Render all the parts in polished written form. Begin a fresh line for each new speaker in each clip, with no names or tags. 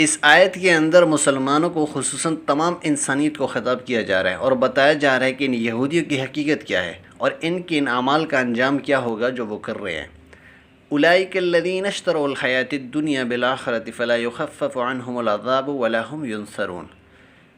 اس آیت کے اندر مسلمانوں کو خصوصاً تمام انسانیت کو خطاب کیا جا رہا ہے اور بتایا جا رہا ہے کہ ان یہودیوں کی حقیقت کیا ہے اور ان کے ان اعمال کا انجام کیا ہوگا جو وہ کر رہے ہیں۔ اولئک الذین اشتروا الحیاۃ الدنیا بالآخرۃ فلا یخفف عنہم العذاب ولا هم ینصرون۔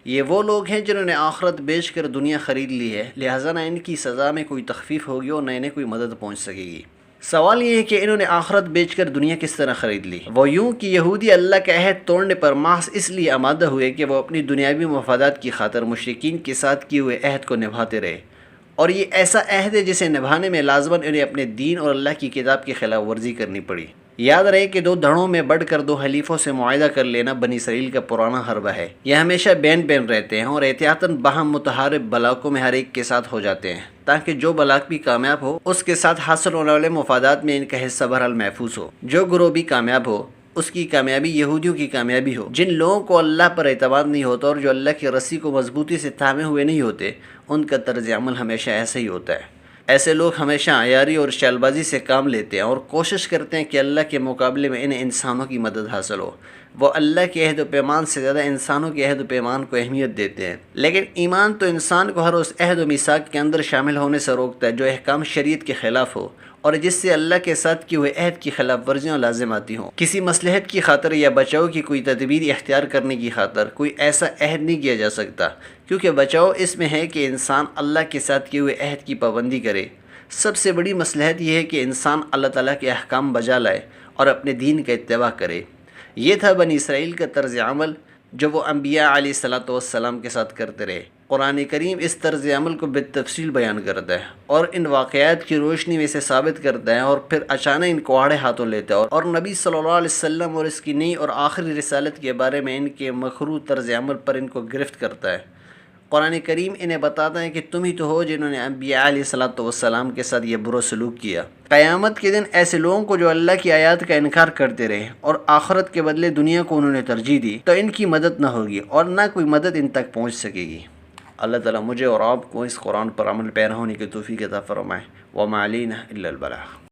یہ وہ لوگ ہیں جنہوں نے آخرت بیچ کر دنیا خرید لی ہے، لہٰذا نہ ان کی سزا میں کوئی تخفیف ہوگی اور نہ انہیں کوئی مدد پہنچ سکے گی۔ سوال یہ ہے کہ انہوں نے آخرت بیچ کر دنیا کس طرح خرید لی؟ وہ یوں کہ یہودی اللہ کا عہد توڑنے پر محض اس لیے آمادہ ہوئے کہ وہ اپنی دنیاوی مفادات کی خاطر مشرکین کے ساتھ کیے ہوئے عہد کو نبھاتے رہے، اور یہ ایسا عہد ہے جسے نبھانے میں لازماً انہیں اپنے دین اور اللہ کی کتاب کی خلاف ورزی کرنی پڑی۔ یاد رہے کہ دو دھڑوں میں بڑھ کر دو حلیفوں سے معاہدہ کر لینا بنی اسرائیل کا پرانا حربہ ہے۔ یہ ہمیشہ بین بین رہتے ہیں اور احتیاطاً باہم متحارب بلاکوں میں ہر ایک کے ساتھ ہو جاتے ہیں، تاکہ جو بلاک بھی کامیاب ہو اس کے ساتھ حاصل ہونے والے مفادات میں ان کا حصہ بہرحال محفوظ ہو۔ جو گروہ بھی کامیاب ہو اس کی کامیابی یہودیوں کی کامیابی ہو۔ جن لوگوں کو اللہ پر اعتماد نہیں ہوتا اور جو اللہ کی رسی کو مضبوطی سے تھامے ہوئے نہیں ہوتے، ان کا طرز عمل ہمیشہ ایسا ہی ہوتا ہے۔ ایسے لوگ ہمیشہ عیاری اور چال بازی سے کام لیتے ہیں اور کوشش کرتے ہیں کہ اللہ کے مقابلے میں انہیں انسانوں کی مدد حاصل ہو۔ وہ اللہ کے عہد و پیمان سے زیادہ انسانوں کے عہد و پیمان کو اہمیت دیتے ہیں۔ لیکن ایمان تو انسان کو ہر اس عہد و میثاق کے اندر شامل ہونے سے روکتا ہے جو احکام شریعت کے خلاف ہو اور جس سے اللہ کے ساتھ کیے ہوئے عہد کی خلاف ورزیاں لازم آتی ہوں۔ کسی مصلحت کی خاطر یا بچاؤ کی کوئی تدبیر اختیار کرنے کی خاطر کوئی ایسا عہد نہیں کیا جا سکتا، کیونکہ بچاؤ اس میں ہے کہ انسان اللہ کے ساتھ کیے ہوئے عہد کی پابندی کرے۔ سب سے بڑی مصلحت یہ ہے کہ انسان اللہ تعالیٰ کے احکام بجا لائے اور اپنے دین کا اتباع کرے۔ یہ تھا بنی اسرائیل کا طرز عمل جو وہ انبیاء علیہ الصلاۃ والسلام کے ساتھ کرتے رہے۔ قرآن کریم اس طرز عمل کو بالتفصیل بیان کرتا ہے اور ان واقعات کی روشنی میں اسے ثابت کرتا ہے، اور پھر اچانک ان کو آڑے ہاتھوں لیتا ہے اور نبی صلی اللہ علیہ وسلم اور اس کی نئی اور آخری رسالت کے بارے میں ان کے مکروہ طرز عمل پر ان کو گرفت کرتا ہے۔ قرآن کریم انہیں بتاتا ہے کہ تم ہی تو ہو جنہوں نے انبیاء علیہ الصلاۃ والسلام کے ساتھ یہ برا سلوک کیا۔ قیامت کے دن ایسے لوگوں کو جو اللہ کی آیات کا انکار کرتے رہے اور آخرت کے بدلے دنیا کو انہوں نے ترجیح دی، تو ان کی مدد نہ ہوگی اور نہ کوئی مدد ان تک پہنچ سکے گی۔ اللہ تعالیٰ مجھے اور آپ کو اس قرآن پر عمل پیرا ہونے کی توفیق عطا فرمائے۔ وما علینا الا البلاغ۔